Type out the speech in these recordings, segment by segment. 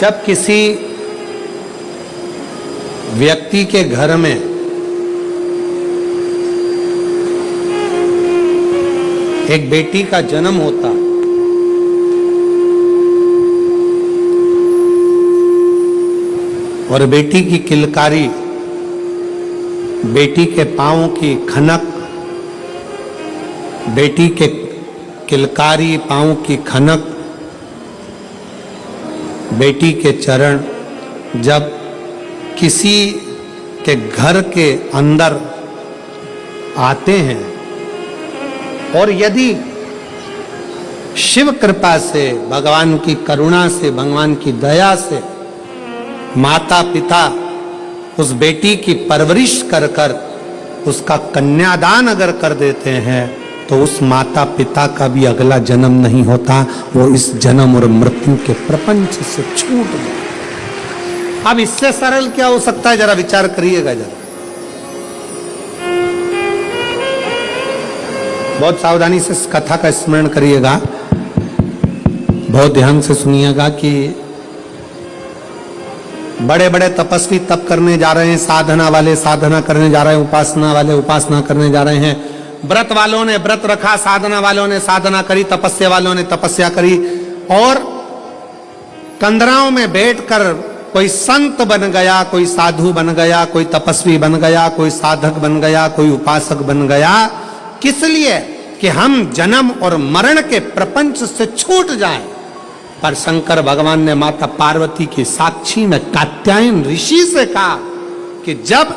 जब किसी व्यक्ति के घर में एक बेटी का जन्म होता और बेटी की किलकारी, बेटी के पांव की खनक, बेटी के किलकारी पांव की खनक, बेटी के चरण जब किसी के घर के अंदर आते हैं और यदि शिव कृपा से, भगवान की करुणा से, भगवान की दया से माता पिता उस बेटी की परवरिश कर कर उसका कन्यादान अगर कर देते हैं तो उस माता पिता का भी अगला जन्म नहीं होता, वो इस जन्म और मृत्यु के प्रपंच से छूट गया। अब इससे सरल क्या हो सकता है, जरा विचार करिएगा जरा। बहुत सावधानी से इस कथा का स्मरण करिएगा, बहुत ध्यान से सुनिएगा कि बड़े बड़े तपस्वी तप करने जा रहे हैं, साधना वाले साधना करने जा रहे हैं, उपासना वाले उपासना करने जा रहे हैं, व्रत वालों ने व्रत रखा, साधना वालों ने साधना करी, तपस्या वालों ने तपस्या करी, और कंदराओं में बैठकर कोई संत बन गया, कोई साधु बन गया, कोई तपस्वी बन गया, कोई साधक बन गया, कोई उपासक बन गया। किस लिए? कि हम जन्म और मरण के प्रपंच से छूट जाएं। पर शंकर भगवान ने माता पार्वती की साक्षी में कात्यायन ऋषि से कहा कि जब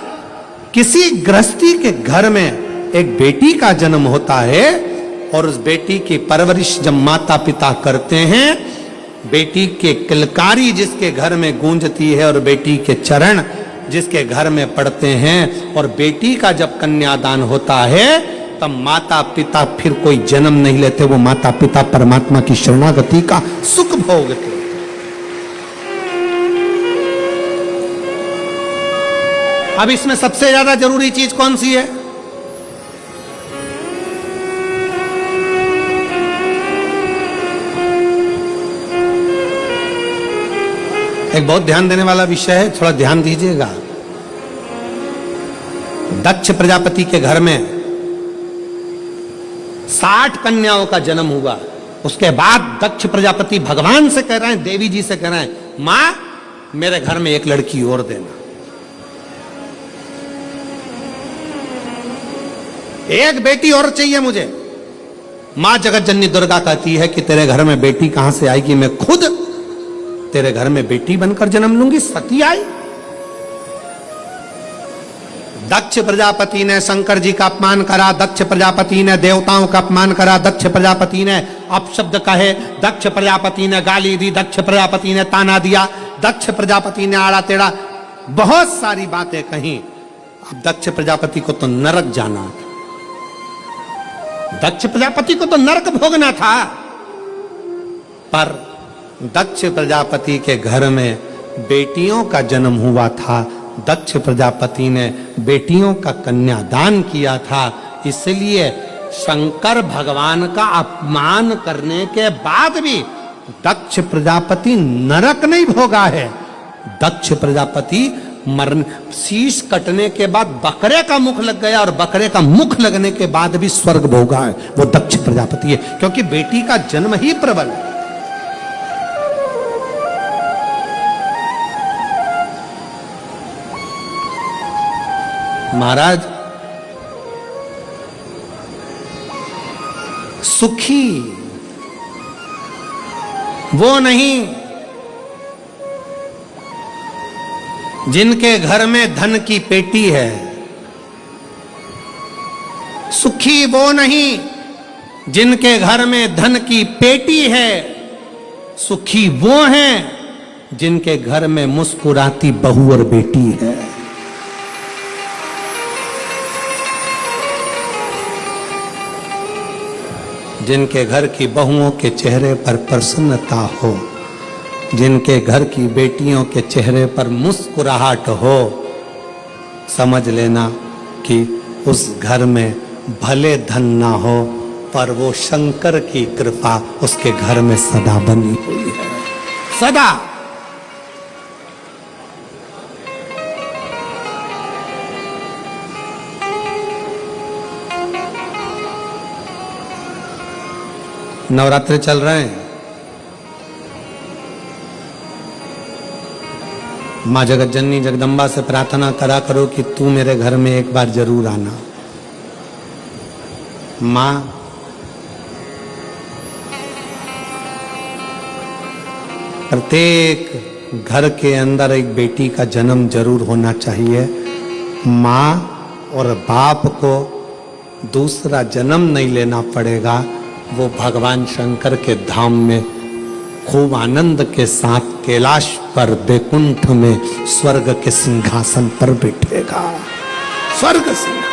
किसी गृहस्थी के घर में एक बेटी का जन्म होता है और उस बेटी की परवरिश जब माता पिता करते हैं, बेटी के किलकारी जिसके घर में गूंजती है और बेटी के चरण जिसके घर में पड़ते हैं, और बेटी का जब कन्यादान होता है तब माता पिता फिर कोई जन्म नहीं लेते, वो माता पिता परमात्मा की शरणागति का सुख भोगते। अब इसमें सबसे ज्यादा जरूरी चीज कौन सी है? एक बहुत ध्यान देने वाला विषय है, थोड़ा ध्यान दीजिएगा। दक्ष प्रजापति के घर में 60 कन्याओं का जन्म हुआ। उसके बाद दक्ष प्रजापति भगवान से कह रहे हैं, देवी जी से कह रहे हैं, मां मेरे घर में एक लड़की और देना, एक बेटी और चाहिए मुझे। मां जगत जननी दुर्गा कहती है कि तेरे घर में बेटी कहां से आएगी, मैं खुद तेरे घर में बेटी बनकर जन्म लूंगी। सती आई। दक्ष प्रजापति ने शंकर जी का अपमान करा, दक्ष प्रजापति ने देवताओं का अपमान करा, दक्ष प्रजापति ने अपशब्द कहे, दक्ष प्रजापति ने गाली दी, दक्ष प्रजापति ने ताना दिया, दक्ष प्रजापति ने आड़ा टेढ़ा बहुत सारी बातें कही। अब दक्ष प्रजापति को तो नरक जाना था, दक्ष प्रजापति को तो नरक भोगना था। पर दक्ष प्रजापति के घर में बेटियों का जन्म हुआ था, दक्ष प्रजापति ने बेटियों का कन्यादान किया था। इसलिए शंकर भगवान का अपमान करने के बाद भी दक्ष प्रजापति नरक नहीं भोगा है। दक्ष प्रजापति मरण, शीश कटने के बाद बकरे का मुख लग गया और बकरे का मुख लगने के बाद भी स्वर्ग भोगा है, वो दक्ष प्रजापति है, क्योंकि बेटी का जन्म ही प्रबल है। महाराज, सुखी वो नहीं जिनके घर में धन की पेटी है, सुखी वो नहीं जिनके घर में धन की पेटी है, सुखी वो हैं जिनके घर में मुस्कुराती बहू और बेटी है। जिनके घर की बहुओं के चेहरे पर प्रसन्नता हो, जिनके घर की बेटियों के चेहरे पर मुस्कुराहट हो, समझ लेना कि उस घर में भले धन ना हो पर वो शंकर की कृपा उसके घर में सदा बनी हुई है। सदा नवरात्रि चल रहे हैं, माँ जगत जननी जगदम्बा से प्रार्थना करा करो कि तू मेरे घर में एक बार जरूर आना। माँ प्रत्येक घर के अंदर एक बेटी का जन्म जरूर होना चाहिए। माँ और बाप को दूसरा जन्म नहीं लेना पड़ेगा, वो भगवान शंकर के धाम में खूब आनंद के साथ कैलाश पर बैकुंठ में स्वर्ग के सिंहासन पर बैठेगा। स्वर्ग सिंहासन